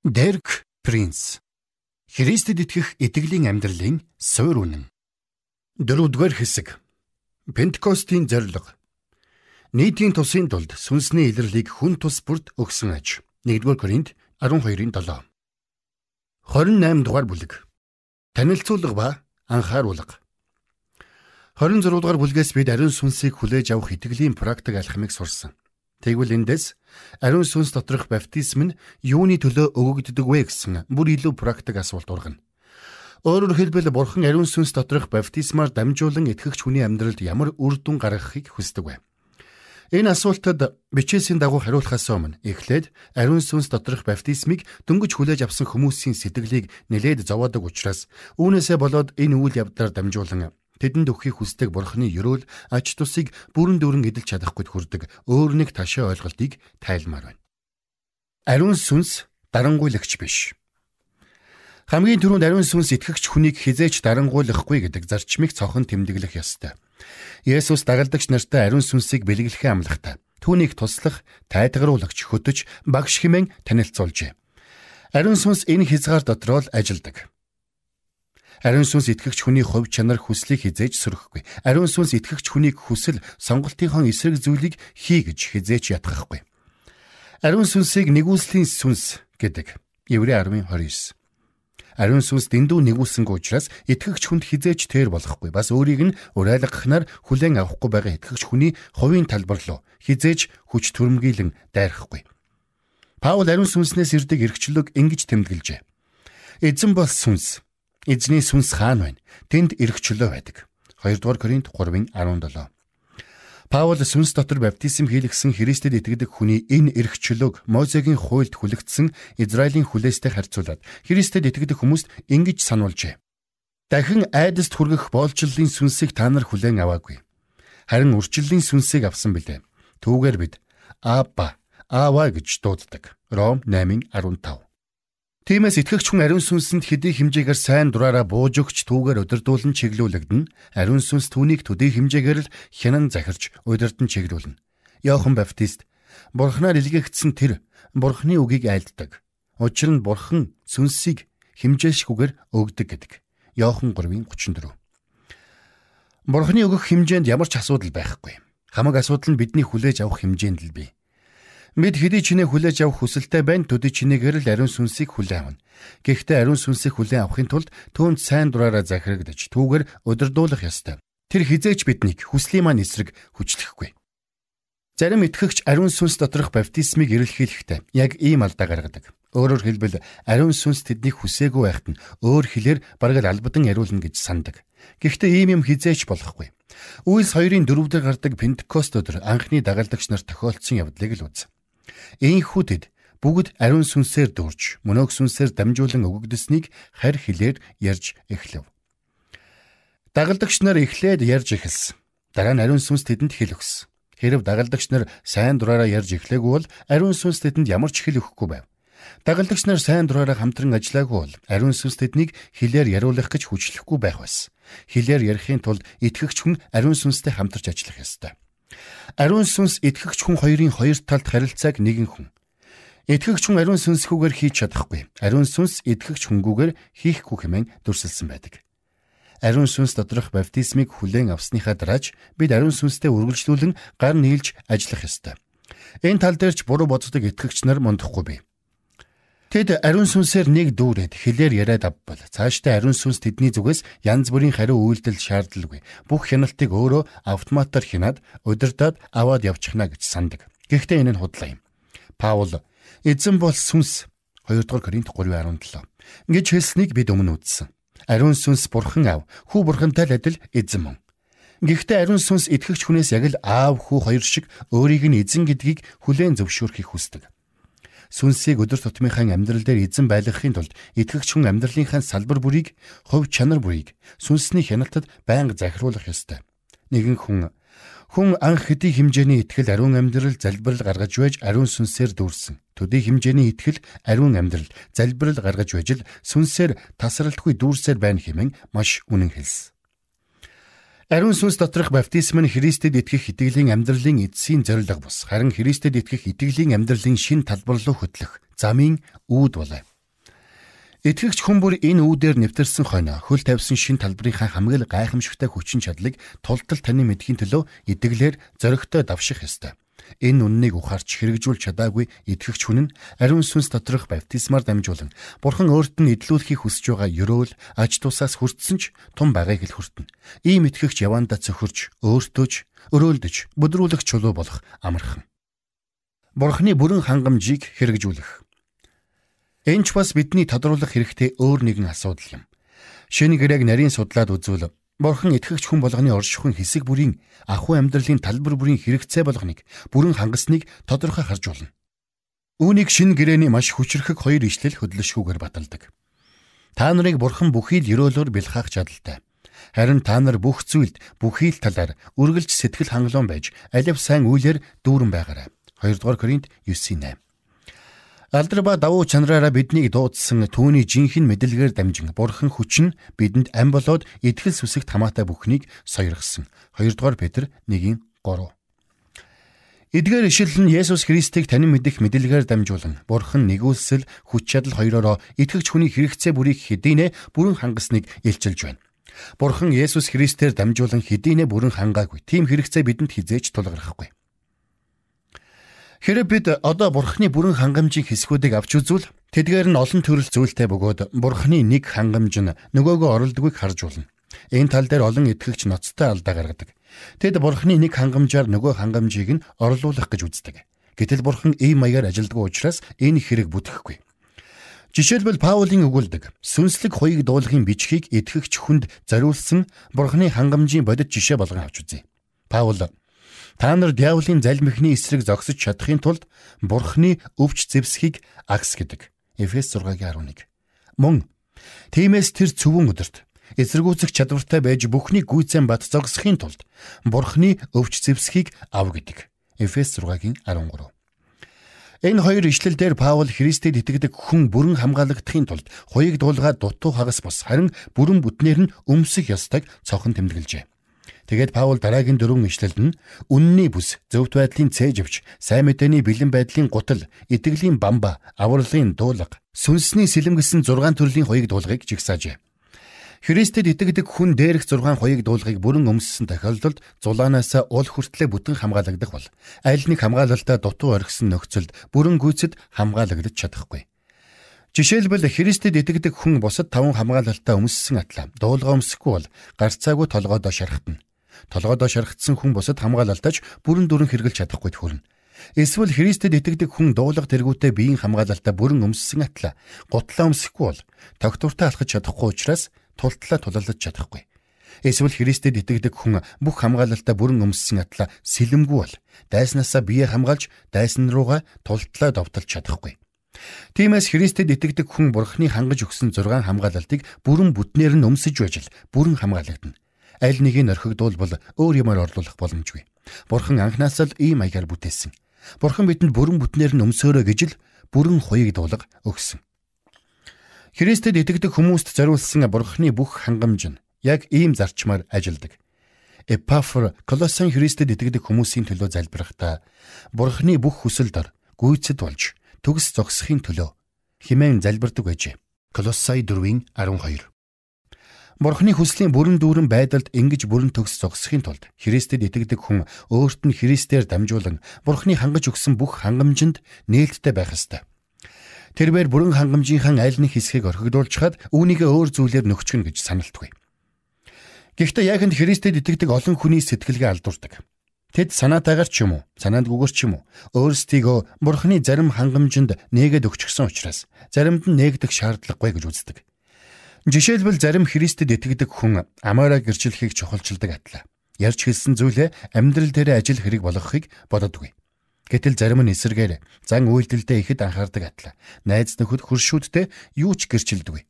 Дерек Принц. Христэд итгэх итгэлийн амьдралын суурь үнэн. 4-р хэсэг. Пентекостийн зорилго. Нийтийн тусын тулд сүнсний илэрлийг хүн тус бүрд өгсөн аж. 1-р Коринт 12:7. 28 дугаар бүлэг. Танилцуулга ба анхааруулга. 26 дугаар бүлгээс бид ариун сүнсийг хүлээж авах итгэлийн практик алхмыг сурсан. Тэгвэл эндээс ариун сүнс доторх баптизм нь юуны төлөө өгөгддөг вэ гэсэн бүр илүү практик асуулт ургана. Өөрөөр хэлбэл Бурхан ариун сүнс доторх баптизмаар дамжуулан итгэгч хүний амьдралд ямар үр дүн гаргахыг хүсдэг вэ? Энэ асуултад бичээсийн дагуу хариулахаас өмнө эхлээд ариун сүнс доторх баптизмыг дөнгөж хүлээж авсан хүмүүсийн сэтгэлийг нэлээд зовоодог учраас үүнээсээ болоод энэ үйл явдлаар дамжуулан тэдэнд өгөхийг хүсдэг Бурханы ёроол ач тусыг бүрэн дүүрэн эдэлж чадахгүй хүрдэг өөр нэг ташаа ойлголтыг тайлмаар байна. Ариун сүнс дарангуйлагч биш. Хамгийн түрүүнд ариун сүнс итгэгч хүнийг хизээч дарангуйлахгүй гэдэг зарчмыг цохон тэмдэглэх ёстой. Есүс дагалдагч нартай ариун сүнсийг бэлгэлэхээ амлахдаа түүнийг туслах, тайтгаруулагч, хөтөж, багш хэмээн танилцуулжээ. Ариун сүнс энэ хязгаар дотроо л ажилдаг. Ариун сүнс итгэгч хүний хувь чанар хүслийг хизээж сөрөхгүй. Ариун сүнс итгэгч хүнийг хүсэл сонголтынхон эсрэг зүйлийг хий гэж хизээж ятгахгүй. Ариун сүнсийг нэгүслийн сүнс гэдэг. Еврей 10:29. Ариун сүнс дэндүү нэгүүлсэнгүй учраас итгэгч хүнд хизээж тэр болохгүй. Бас өөрийг нь урайлгахнаар хүлээн авахгүй байгаа итгэгч хүний хувийн талбар руу хизээж хүч түрэмгийлэн дайрахгүй. Паул ариун сүнснээс ирдэг эрхчлөлөг ингэж тэмдэглэжээ. Эзэн бол сүнс. Эзний сүнс хаана байна? Тэнд эрхчлөө байдаг. 2-р Коринт 3:17. Паул сүнс дотор баптизм хийлгсэн Христэд итгэдэг хүний энэ эрхчлөөг Мосегийн хуульд хүлэгдсэн Израилийн хүлээстэй харьцуулаад Христэд итгэдэг хүмүүст ингэж сануулжээ. Дахин айдаст хүргэх боолчлолын сүнсийг та нар хүлээн аваагүй. Харин үрчлэлийн сүнсийг авсан билээ. Түүгээр бид Абба, Аава гэж дууддаг. Ром 8:15. Тиймээс итгэгч хүн ариун сүнсэнд хэдий хэмжээгээр сайн дураараа бууж өгч түүгээр удирдуулан чиглүүлэгдэн ариун сүнс түүнийг төдий хэмжээгээр л хянан захирч удирдан чиглүүлнэ. Иохан Баптист Бурханаар илгээгдсэн тэр Бурханы үгийг айлддаг. Учир нь Бурхан сүнсийг хэмжээшгүйгээр өгдөг гэдэг. Иохан 3:34. Бурханы өгөх хэмжээнд ямар ч асуудал байхгүй. Хамаг асуудал нь бидний хүлээж авах хэмжээнд л бий. Бид хэдий чинээ хүлээж авах хүсэлтэй байна, төдий чинээгээр л ариун сүнсийг хүлээн авна. Гэхдээ ариун сүнсийг хүлээн авахын тулд түүнд сайн дураараа захирагдаж, түүгээр удирдуулах ёстой. Тэр хизээч биднийг хүслийн маань эсрэг хүчлэхгүй. Зарим итгэгч ариун сүнс доторх баптизмыг эрэлхийлэхдээ яг ийм алдаа гаргадаг. Өөрөөр хэлбэл ариун сүнс тэднийг хүсээгүй байхад нь өөр хэлээр бараг л албадан яриулна гэж сандаг. Гэхдээ ийм юм хизээч болохгүй. Үйлс 2:4 гардаг Пентекост өдөр анхны дагалдагч нар тохиолдсон явдлыг л үз. Ийхүүдэд бүгд ариун сүнсээр дүүрж, мөнөөх сүнсээр дамжуулан өгөгдсөнийг харь хэлээр ярьж эхлэв. Дагалдагч нар эхлээд ярьж эхэлсэн. Дараа нь ариун сүнс тэдэнд хэл өгсөн. Хэрв дагалдагч нар сайн дураараа ярьж эхлэегүй бол ариун сүнс тэдэнд ямар ч хэл өгөхгүй байв. Дагалдагч нар сайн дураараа хамтран ажиллаагүй бол ариун сүнс тэднийг хэлээр яриулах гэж хүчлэхгүй байх байсан. Хэлээр ярихын тулд итгэгч хүн ариун сүнстэй хамтарч ажиллах ёстой. Ариун сүнс итгэгч хүн хоёрын хоёр талд харилцааг нэгэн хүн. Итгэгч хүн ариун сүнсгүйгээр хийж чадахгүй. Ариун сүнс итгэгч хүнгүйгээр хийхгүй хэмээн дүрсэлсэн байдаг. Ариун сүнс доторх баптизмыг хүлээн авсныхаа дараач бид ариун сүнстэй үргэлжлүүлэн гар нийлж ажиллах ёстой. Энэ тал дээр ч буруу боддог итгэгч нар мундахгүй бий. Тэд ариун сүнсээр нэг дүүрээд хэлээр яриад авбал цаашдаа ариун сүнс тэдний зүгээс янз бүрийн хариу үйлдэл шаардлагагүй. Бүх хяналтыг өөрөө автоматар хянаад удирдаад аваад явчихна гэж сандаг. Гэхдээ энэ нь худлаа юм. Паул эзэн бол сүнс 2-р Коринт 3:17 гэж хэлснийг бид өмнө үзсэн. Ариун сүнс бурхан аав, хүү бурхантай л адил эзэн мөн. Гэхдээ ариун сүнс итгэгч хүнээс яг л аав, хүү хоёр шиг өөрийг нь эзэн гэдгийг хүлээн зөвшөөрөхийг хүсдэг. Сүнсийг өдөр тутмынхаа амьдрал дээр эзэн байлгахын тулд итгэгч хүн амьдралынхаа салбар бүрийг, хувь чанар бүрийг сүнсний хяналтад байнга захируулах ёстой. Нэгэн хүн анх хэдий хэмжээний итгэл ариун амьдрал залбирал гаргаж байж ариун сүнсээр дүүрсэн. Төдий хэмжээний итгэл ариун амьдрал залбирал гаргаж байж л сүнсээр тасралтгүй дүүрсээр байна хэмээн маш үнэн хэлсэн. Ариун сүнс доторх баптизм нь Христэд итгэх итгэлийн амьдралын эцсийн зорилго бус. Харин Христэд итгэх итгэлийн амьдралын шин талбар руу хөтлөх замын үүд болоо. Итгэгч хүн бүр энэ үүдээр нэвтэрсэн хойно хөл тавьсан шин талбарынхаа хамгийн гайхамшигтай хүчин чадлыг тултал таны мэдхийн төлөө итгэлээр зоригтой давших ёстой. Энэ үннийг ухаарч хэрэгжүүлж чадаагүй итгэгч хүн нь ариун сүнс доторх баптизмаар дамжуулан Бурхан өөрт нь эдлүүлэхийг хүсэж байгаа ёроол аж тусаас хүртсэн ч тун байгааг л хүртэнэ. Ийм итгэгч явандаа цөхөрж, өөртөөж, өрөөлдөж, бүдрүүлэх чулуу болох амархан. Бурханы бүрэн хангамжийг хэрэгжүүлэх. Энэ ч бас бидний тодруулах хэрэгтэй өөр нэгэн асуудал юм. Шинэ гэрээг нарийн судлаад үзвэл Бурхан итгэгч хүн болгоны оршихуйн хэсэг бүрийн ахуй амьдралын талбар бүрийн хэрэгцээ болгоныг бүрэн хангасныг тодорхой харж болно. Үүнийг шинэ гэрээний маш хүчрхэг хоёр ишлэл хөдлөшгүйгээр баталдаг. Та нарыг Бурхан бүхий л ёроолоор бэлхаах чадaltaй. Харин та нар бүх зүйлд бүхий л талаар үргэлж сэтгэл хангалуун байж алив сайн үйлээр дүүрэн байгаарай. 2 дугаар Коринт 9:8. Алдар ба давуу чанараараа биднийг дуудсан түүний жинхэнэ мэдлэгээр дамжин Бурхан хүч нь бидэнд ам болоод итгэл сүсэгт хамаатай бүхнийг сойргосон. 2 дугаар Петр 1:3. Эдгээр ишлэл нь Есүс Христийг танин мэдэх мэдлэгээр дамжуулан Бурхан нэгүүлсэл хүч чадал хоёроо итгэгч хүний хэрэгцээ бүрийг хэдийнэ бүрэн хангасныг илчилж байна. Бурхан Есүс Христээр дамжуулан хэдийнэ бүрэн хангаагүй. Тийм хэрэгцээ бидэнд хизээж тулгарахгүй. Хэрэв бид одоо Бурханы бүрэн хангамжийн хэсгүүдийг авч үзвэл тэдгээр нь олон төрөл зүйлтэй бөгөөд Бурханы нэг хангамж нь нөгөөгөө оролдоггүйг харж болно. Энэ тал дээр олон итгэгч ноцтой алдаа гаргадаг. Тэд Бурханы нэг хангамжаар нөгөө хангамжийг нь орлуулах гэж үздэг. Гэтэл Бурхан ийм маягаар ажилддаг учраас энэ хэрэг бүтэхгүй. Жишээлбэл Паулийн өгүүлдэг сүнслэг хуйг дуулахын бичгийг итгэгч хүнд зориулсан Бурханы хангамжийн бодит жишээ болгон авч үзье. Паул: та нар диаволын залмихны эсрэг зогсож чадахын тулд Бурханы өвч зэвсхийг агс гэдэг. Эфес 6:11. Мөн тиймээс тэр цөвөн өдөрт эсэргүүцэх чадвартай байж бүхнийг гүйцэн бат зогсохын тулд Бурханы өвч зэвсхийг ав гэдэг. Эфес 6:13. Энэ хоёр ишлэлдэр Паул Христэд итгэдэг хүн бүрэн хамгаалагдахын тулд хуйг дуулгаад дутуу хагас бус харин бүрэн бүтнээр нь өмсөх ёстойг цохон тэмдэглэжээ. Тэгээд Паул дараагийн 4 ишлэлд нь үнний бүс, зөвхт байдлын цээжвч, сайн мэдээний бэлэн байдлын гутал, итгэлийн бамба, авралын дуулга, сүнсний сэлэмгэсэн 6 төрлийн хуйг дуулгыг жигсаажээ. Христэд итгэдэг хүн дээрх 6 хуйг дуулгыг бүрэн өмссөн тохиолдолд зулаанаас уул хүртлээр бүтэн хамгаалагдах бол аль нэг хамгаалалтаа дутуу орхисон нөхцөлд бүрэн гүйцэд хамгаалагдаж чадахгүй. Жишээлбэл Христэд итгэдэг хүн бусад 5 хамгаалалтаа өмссөн атлаа дуулга өмсөхгүй бол гарцаагүй толгойдоо шархтана. Толгойдоо шархтсан хүн бусад хамгаалалтаач бүрэн дүрэн хэрэгжилж чадахгүй төрнө. Эсвэл Христэд итгэдэг хүн дуулга тэргүүтээ биеийн хамгаалалтаа бүрэн өмссөн атлаа гутлаа өмсөхгүй бол тогтвортой алхаж чадахгүй учраас тултлаа тулалдаж чадахгүй. Эсвэл Христэд итгэдэг хүн бүх хамгаалалтаа бүрэн өмссөн атлаа сэлэмгүй бол дайснаасаа бие хамгаалж дайсан руугаа тултлаа довтолж чадахгүй. Тиймээс Христэд итгэдэг хүн Бурханы хангаж өгсөн 6 хамгаалалтыг бүрэн бүтнээр нь өмсөж байж л бүрэн хамгаалагдана. Аль нэгийг орхигдуулбал өөр юмар орлуулах боломжгүй. Бурхан анхнаас л ийм маягаар бүтээсэн. Бурхан бидэнд бүрэн бүтнээр нь өмсөөрэй гэж л бүрэн хуйг дуулга өгсөн. Христэд итгэдэг хүмүүст зориулсан Бурханы бүх хангамж нь яг ийм зарчмаар ажилдаг. Эпафр Колосын Христэд итгэдэг хүмүүсийн төлөө залбирахдаа Бурханы бүх хүсэл дор гүйцэд болж төгс зогсохын төлөө хэмээн залбирдаг байжээ. Колосай 4:12. Бурханы хүслийн бүрэн дүүрэн байдалд ингэж бүрэн төгс зогсохын тулд Христэд итгэдэг хүн өөрт нь Христээр дамжуулан Бурханы хангаж өгсөн бүх хангамжинд нээлттэй байх ёстой. Тэрээр бүрэн хангамжийнхан аль нэг хэсгийг орхигдуулчихад үүнийгээ өөр зүйлээр нөхчихнө гэж саналтгүй. Гэхдээ яг энэ Христэд итгэдэг олон хүний сэтгэлгээ алдурдаг. Тэд санаатайгаар ч юм уу, санаандгүйгээр ч юм уу, өөрсдийгөө Бурханы зарим хангамжинд нээгээд өгчихсөн учраас заримд нь нээгдэх шаардлагагүй гэж үздэг. Жишээлбэл зарим Христэд итгэдэг хүн амаараа гэрчлэхийг чухалчилдаг атлаа. Ярьж хэлсэн зүйлээ амьдрал дээр ажил хэрэг болгохыг бододгүй. Гэтэл зарим нь эсэргээр зан үйлдэлдээ ихэд анхаардаг атлаа. Найз нөхөд хөршүүдтэй юу ч гэрчилдэггүй.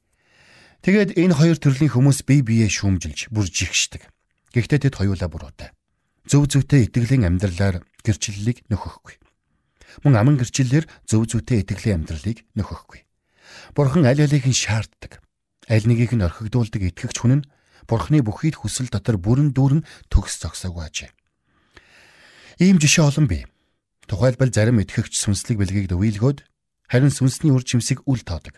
Тэгээд энэ хоёр төрлийн хүмүүс бие биеэ шүүмжилж бүр жигшдэг. Гэхдээ тэд хоёулаа буруутай. Зөв зүйтэй итгэлийн амьдралаар гэрчлэлийг нөхөхгүй. Мөн аман гэрчлэлээр зөв зүйтэй итгэлийн амьдралыг нөхөхгүй. Бурхан аль алийг нь шаарддаг. Аль нэгийг нь орхигдуулдаг итгэгч хүн нь Бурханы бүхийд хүсэл дотор бүрэн дүүрэн төгс зогсоогүй ажээ. Ийм жишээ олон бий. Тухайлбал зарим итгэгч сүнслэг бэлгийг дөвийлгөөд харин сүнсний үр жимсийг үл тоодог.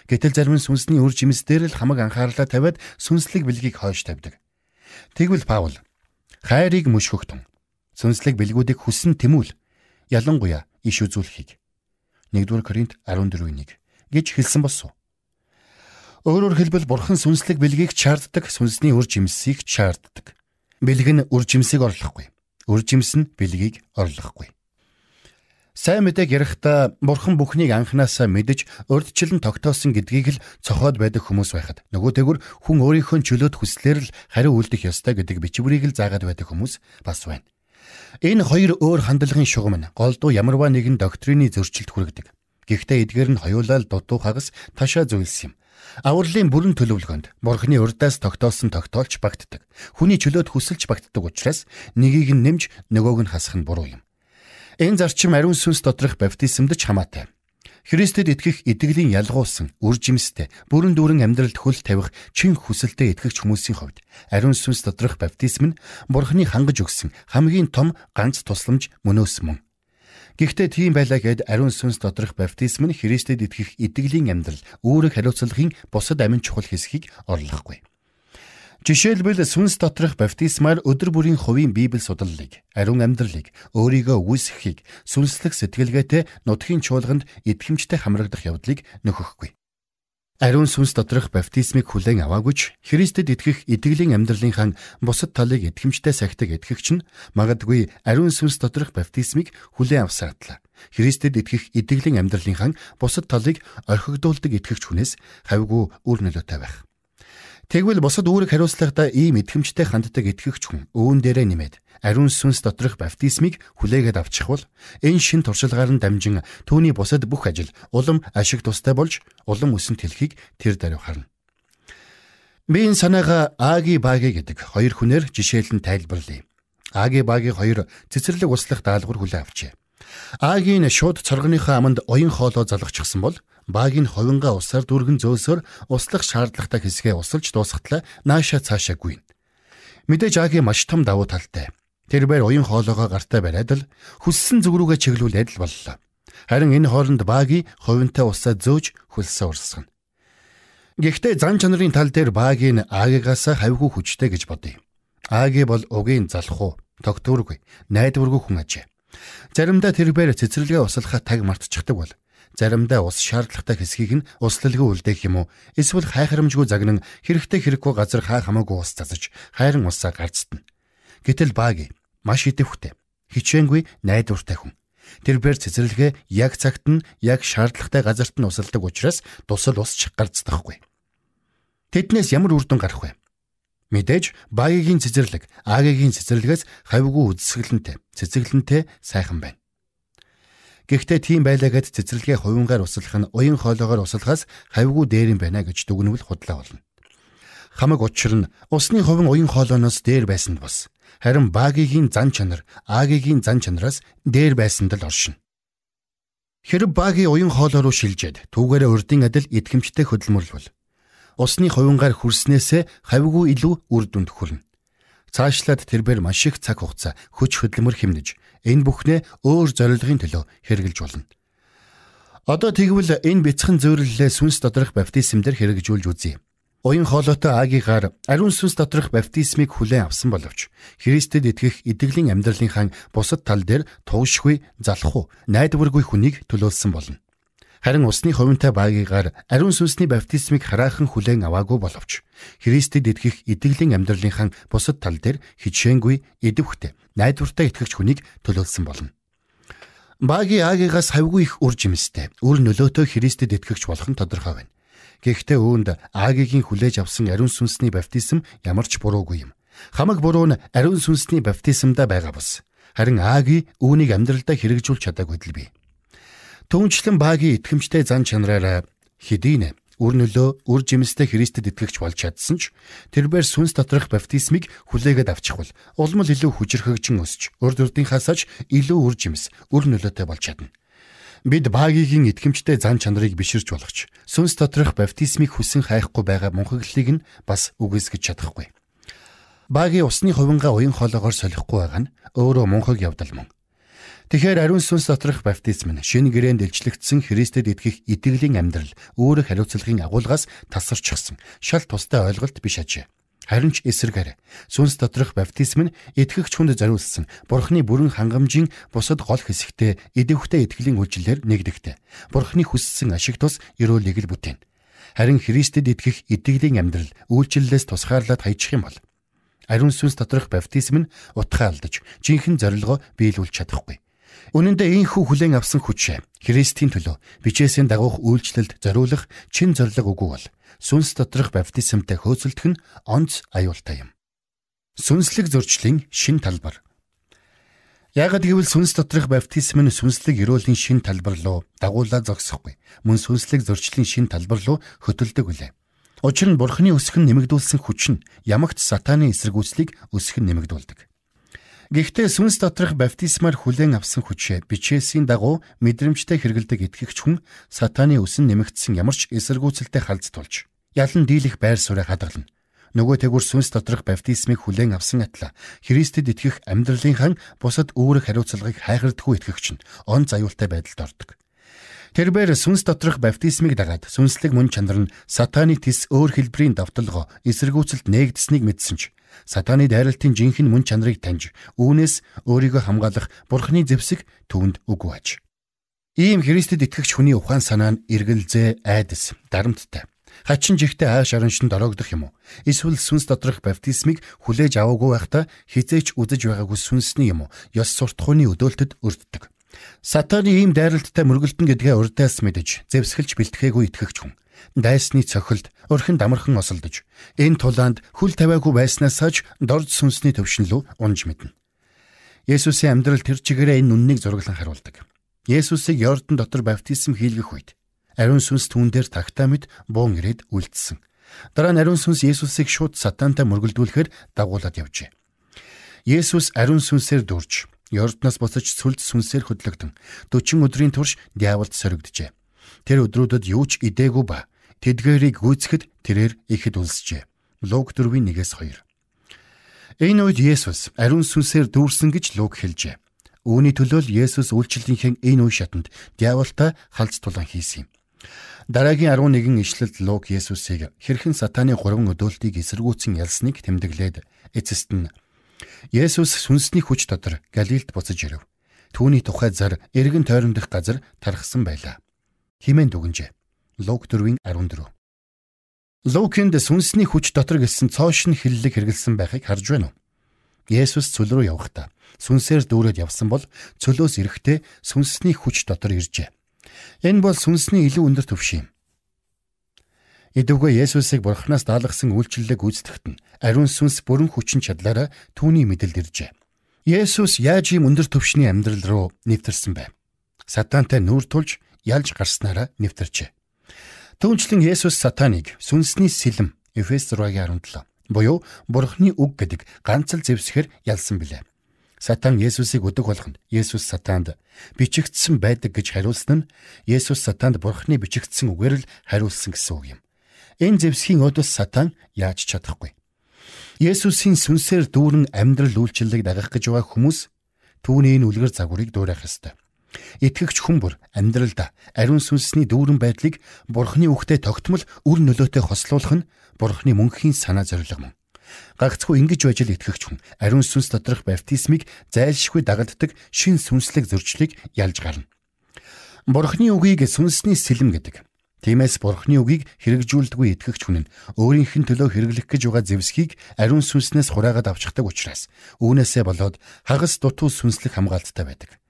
Гэтэл зарим нь сүнсний үр жимс дээр л хамаг анхаарлаа тавиад сүнслэг бэлгийг хойш тавьдаг. Тэгвэл Паул хайрыг мөшгөх тун сүнслэг бэлгүүдийг хүссэн тэмүүл ялангуяа иш үзүүлэхийг 1-р Коринт 14:1 гэж хэлсэн босов. Өөрөөр хэлбэл Бурхан сүнслэг бэлгийг чаарддаг, сүнсний үр жимсийг чаарддаг. Бэлэг нь үр жимсийг орлохгүй. Үр жимс нь бэлгийг орлохгүй. Сайн мэдээг ярихдаа Бурхан бүхнийг анханасаа мэдэж урьдчилан тогтоосон гэдгийг л цохоод байдаг хүмүүс байхад нөгөөтэйгүр хүн өөрийнхөө чөлөөт хүслээр л хариу үйлдэх ёстой гэдэг бичвэрийг л заагаад байдаг хүмүүс бас байна. Энэ хоёр өөр хандлагын шугам нь голдуу ямарваа нэгэн доктрины зөрчилд хүргэдэг. Гэхдээ эдгээр нь хоёулаа л дутуу хагас ташаа зүйлс юм. Авралын бүрэн төлөвлөгөөнд Бурханы урдаас тогтоосон тогтоолч багтдаг. Хүний чөлөөт хүсэлж багтдаг учраас нэгийг нь нэмж нөгөөг нь хасах нь буруу юм. Энэ зарчим ариун сүнс доторх баптизмд ч хамаатай. Христэд итгэх итгэлийн ялгуулсан, үр жимстэй, бүрэн дүүрэн амьдралд хөл тавих чин хүсэлтэд итгэгч хүмүүсийн хувьд ариун сүнс доторх баптизм нь Бурханы хангаж өгсөн хамгийн том ганц тусламж мөнөөс мөн. Гэхдээ тийм байлаа гэд ариун сүнс доторх баптизм нь Христэд итгэх итгэлийн амьдрал үүрэг хариуцлагын бусад амин чухал хэсгийг орлохгүй. Жишээлбэл сүнс доторх баптизмаар өдөр бүрийн хувийн Библи судлалыг, ариун амьдралыг, өөрийгөө үүсгэхийг, сүнслэг сэтгэлгээтэй нутгийн чуулганд итгэмжтэй хамрагдах явдлыг нөхөхгүй. Ариун сүнс доторх баптизмыг хүлээн аваагүй ч Христэд итгэх итгэлийн амьдралынхаа бусад талыг итгэмжтэй сахидаг итгэгч нь магадгүй ариун сүнс доторх баптизмыг хүлээн авсаатлаа. Христэд итгэх итгэлийн амьдралынхаа бусад талыг орхигдуулдаг итгэгч хүнээс хавьгүй үр нөлөөтэй байх. Тэгвэл бусад үүрэг хариуцлагатай ийм итгэмжтэй ханддаг итгэгч хүн өвөн дээрээ нэмээд ариун сүнс доторх баптизмыг хүлээгээд авчих бол энэ шин туршлагаар нь дамжин түүний бусад бүх ажил улам ашиг тустай болж улам өсөнт хэлхийг тэр даруй харна. Би энэ санаагаа Аги Баги гэдэг хоёр хүнээр жишээлэн тайлбарлая. Аги Баги хоёр цэцэрлэг услах даалгавар хүлээн авчээ. Агийн шууд цоргоныхоо аманд оюун хоолой залгачихсан бол Багийн ховингаа усаар дүргэн зөөлсөөр услах шаардлагатай хэсгээ усалж дуусгатлаа нааша цаашаа гүйн. Мэдээж Аги маш том давуу талтай. Тэр бээр оюун хоолойгоо гартаа бариад л хүссэн зүг рүүгээ чиглүүлээд л боллоо. Харин энэ хооронд Баги ховинтай усаа зөөж хөлсөө урсгана. Гэхдээ зан чанарын тал дээр Багийн Агигаас хавьгүй хүчтэй гэж бодъё. Аги бол угийн залхуу, тогтворгүй, найдваргүй хүн ажээ. Заримдаа тэр бээр цэцэрлэгээ услахаа таг мартчихдаг бол заримдаа ус шаардлагатай хэсгийг нь услалгүй үлдээх юм уу эсвэл хайхрамжгүй загнан хэрэгтэй хэрэггүй газар хаа хамаагүй ус зазаж хайран усаа гарцдана. Гэтэл Баги маш идэвхтэй, хичээнгүй найдвартай хүн. Тэр бээр цэцэрлэгээ яг цагт нь яг шаардлагатай газарт нь усалдаг учраас тусал усч гарцдахгүй. Тэднээс ямар үр дүн гарах вэ? Мэдээж Багигийн цэцэрлэг Агигийн цэцэрлэгээс хавьгүй үзэсгэлэнтэй, цэцэглэнтэй сайхан байна. Гэхдээ тийм байлаагаад цэцэрлэгээ хувингаар услах нь уян хоолойгоор услахаас хавьгүй дээр юм байна гэж дүгнвэл худлаа болно. Хамаг учир нь усны хувин уян хоолойноос дээр байсанд бас харин Багигийн зан чанар Агигийн зан чанараас дээр байсанд л оршино. Хэрэг Баги уян хоолой руу шилжээд түүгээрээ урдын адил итгэмжтэй хөдөлмөрлөвөл усны хувингаар хүрснээсээ хавьгүй илүү үр дүнд хүрнэ. Цаашлаад тэрбээр маш их цаг хугацаа, хүч хөдөлмөр хэмнэж энэ бүхнээ өөр зорилгын төлөө хэрэгжилж болно. Одоо тэгвэл энэ бяцхан зөвөрлөлөө сүнс доторх баптизмээр хэрэгжүүлж үзье. Уян хоолойтой Агигаар ариун сүнс доторх баптизмыг хүлээн авсан боловч Христэд итгэх итгэлийн амьдралынхаа бусад тал дээр туушгүй, залхуу, найдваргүй хүнийг төлөөлсөн болно. Харин усны хувинтай Багигаар ариун сүнсний баптизмыг хараахан хүлээн аваагүй боловч Христэд итгэх итгэлийн амьдралынхаа бусад тал дээр хичээнгүй, идэвхтэй, найдвартай итгэгч хүнийг төлөөлсөн болно. Баги Агигаас хавьгүй их үр жимстэй, үр нөлөөтэй Христэд итгэгч болох нь тодорхой байна. Гэхдээ үүнд Агигийн хүлээж авсан ариун сүнсний баптизм ямар ч буруугүй юм. Хамаг буруу нь ариун сүнсний баптизмдаа байгаа бус. Харин Аги үүнийг амьдралдаа хэрэгжүүлж чадаагүй л бий. Түүнчлэн Баги итгэмжтэй зан чанараараа хэдийнэ үр нөлөө, үр жимстэй Христэд итгэгч болж чадсан ч тэрбээр сүнс доторх баптизмыг хүлээгээд авчих бол улам л илүү хүчрхэгжин өсч урд урдынхаасаач илүү үр жимс, үр нөлөөтэй болж чадна. Бид Багигийн итгэмжтэй зан чанарыг биширч болгоч сүнс доторх баптизмыг хүсэн хайхгүй байгаа мунхаглалыг нь бас үгүйсгэж чадахгүй. Баги усны хувингаа уян хоолойгоор солихгүй байгаа нь өөрөө мунхаг явдал мөн. Тэгэхээр ариун сүнс доторх баптизм нь шинэ гэрээнд илчлэгдсэн Христэд итгэх итгэлийн амьдрал, өөрөөр хариуцлагын агуулгаас тасарчсан шал тустай ойлголт биш ажээ. Харин ч эсрэгээр сүнс доторх баптизм нь итгэгч хүнд зориулсан Бурхны бүрэн хангамжийн бусад гол хэсэгтээ идэвхтэй итгэлийн үйлчлэлээр нэгдэгтэй. Бурхны хүссэн ашиг тус өрөөлийг л бүтээн. Харин Христэд итгэх итгэлийн амьдрал үйлчлэлээс тусгаарлаад хаячих юм бол ариун сүнс доторх баптизм нь утгаа алдаж, жинхэнэ зорилгоо биелүүлж чадахгүй. Үнэн дээр ийхүү хүлээн авсан хүчээ Христийн төлөө бичээсийн дагуух үйлчлэлд зориулах чин зорилго үгүй бол сүнс доторх баптизмтай хөөцөлдөх нь онц аюултай юм. Сүнслэг зөрчлийн шин талбар. Яагад гэвэл сүнс доторх баптизм нь сүнслэг өрөөлийн шин талбар руу дагуулаад зогсохгүй. Мөн сүнслэг зөрчлийн шин талбар руу хөтөлдөг үлээ. Учир нь Бурхны өсгөн нэмэгдүүлсэн хүч нь ямагт сатааны эсэргүүцлийг өсгөн нэмэгдүүлдэг. Гэхдээ сүнс доторх баптизмаар хүлээн авсан хүчээ бичээсийн дагуу мэдрэмжтэй хэрэгэлдэг итгэгч хүн сатааны өсөн нэмэгдсэн ямар ч эсэргүүцэлтэй халдтулж ялан дийлэх байр сууриа хадгална. Нөгөө тэгүр сүнс доторх баптизмыг хүлээн авсан атла Христэд итгэх амьдралынхан бусад өөрөг хариуцлагыг хайхардаггүй итгэгч нь онц аюултай байдалд ордог. Тэрбээр сүнс доторх баптизмыг дагаад сүнслэг мөн чанар нь сатааны тис өөр хэлбэрийн давталгоо эсэргүүцэлд нээгдсэнийг мэдсэн ч сатааны дайралтын жинхэнэ мөн чанарыг таньж үүнээс өөрийгөө хамгаалах Бурхны зэвсэг түүнд үгүй аж. Ийм Христэд итгэгч хүний ухаан санаа нь эргэлзээ, айдас, дарамттай. Хачин жигтэй ааш араншинд ороогдох юм уу? Эсвэл сүнс доторх баптизмыг хүлээж аваагүй байхдаа хизээч үзэж байгаагүй сүнсний юм уу? Ёс суртахууны өдөөлтөд өрддөг. Сатааны ийм дайралттай мөргөлдөн гэдгээ урдаас мэдэж зэвсгэлж бэлтгээгүй итгэгч хүн дайсны цохилд өрхөн дамархан осолдож энэ тулаанд хүл тавиагүй байснаасаа ч дорж сүнсний төвшин рүү унж мэднэ. Есүсийн амьдрал тэр чигээрээ энэ үннийг зураглан харуулдаг. Есүсийг Йордан дотор баптизм хийлгэх үед ариун сүнс түүн дээр тагтаа мэд буун ирээд үлдсэн. Дараа нь ариун сүнс Есүсийг шууд сатаантай мөргөлдүүлэхээр дагуулад явжээ. Есүс ариун сүнсээр дүүрж Йордноос буцаж сүлд сүнсээр хөдлөгдөн 40 өдрийн турш диаволд соригджээ. Тэр өдрүүдэд юу ч идээгүй ба тэдгээрийг гүйцэхэд тэрээр ихэд үлсжээ. Луг 4:1-2. Энэ үед Есүс ариун сүнсээр дүүрсэн гэж Луг хэлжээ. Үүний төлөө л Есүс үйлчлэлийнхээ энэ үе шатанд диаволтой халц тулаан хийсэн юм. Дараагийн 11 ишлэлд Луг Есүсийг хэрхэн сатааны 3 өдөөлтийг эсэргүүцэн ялсныг тэмдэглээд эцэст нь Есүс сүнсний хүч дотор Галилд буцаж ирэв. Түүний тухай зар эргэн тойрондох газар тархсан байлаа. Химэн дүгнжээ. Луг 4:14. Лугинд сүнсний хүч дотор гэсэн цоошин хэллэг хэрэгэлсэн байхыг харж байна уу? Есүс цөл рүү явахдаа сүнсээр дүүрээд явсан бол цөлөөс ирэхдээ сүнсний хүч дотор иржээ. Энэ бол сүнсний илүү өндөр түвшин юм. Эдвгүй Есүсийг Бурханаас даалгасан үйлчлэлийг гүйцэтгэхэд нь ариун сүнс бүрэн хүчин чадлаараа түүний мэдэлд иржээ. Есүс яаж ийм өндөр түвшний амьдрал руу нэвтэрсэн бэ? Сатаантай нүүр тулж ялж гарснараа нэвтэрчээ. Түүнчлэн Есүс сатаныг сүнсний сэлэм Эфес 6:17 буюу Бурхны үг гэдэг ганц л зэвсгээр ялсан билээ. Сатан Есүсийг өдөг болгонд Есүс сатаанд бичигдсэн байдаг гэж хариулсан нь Есүс сатаанд Бурхны бичигдсэн үгээр л хариулсан гэсэн үг юм. Энэ зэвсгийн өдөөс сатан яаж чадахгүй. Есүсийн сүнсээр дүүрэн амьдрал үйлчлэлийг дагах гэж байгаа хүмүүс түүний энэ үлгэр загварыг дуурайх ёстой. Итгэгч хүн бүр амьдралдаа ариун сүнсний дүүрэн байдлыг Бурхны үгтэй тогтмол үр нөлөөтэй хослуулах нь Бурхны мөнхийн санаа зорилго мөн. Гагцхүү ингэж байж л итгэгч хүн ариун сүнс доторх баптизмыг зайлшгүй дагалддаг шин сүнслэг зөрчлийг ялж гарна. Бурхны үгийг сүнсний сэлэм гэдэг. Тиймээс Бурхны үгийг хэрэгжүүлдэггүй итгэгч хүн нь өөрийнх нь төлөө хэрэглэх гэж байгаа зэвсгийг ариун сүнснээс хураагаад авчихдаг учраас үүнээсээ болоод хагас дутуу сүнслэг хамгаалттай байдаг.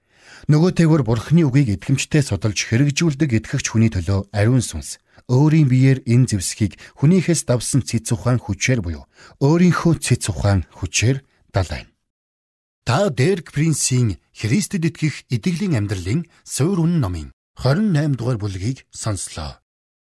Нөгөөтэйгөр Бурхны үгийг итгэмжтэй судалж хэрэгжүүлдэг итгэгч хүний төлөө ариун сүнс өөрийн биеэр энэ зэвсгийг хүнийхээс давсан цэц ухаан хүчээр буюу өөрийнхөө цэц ухаан хүчээр далайна. Та Дерек Принсийн Христэд итгэх итгэлийн амьдралын суурь үнэн номын 28 дугаар бүлгийг сонслоо.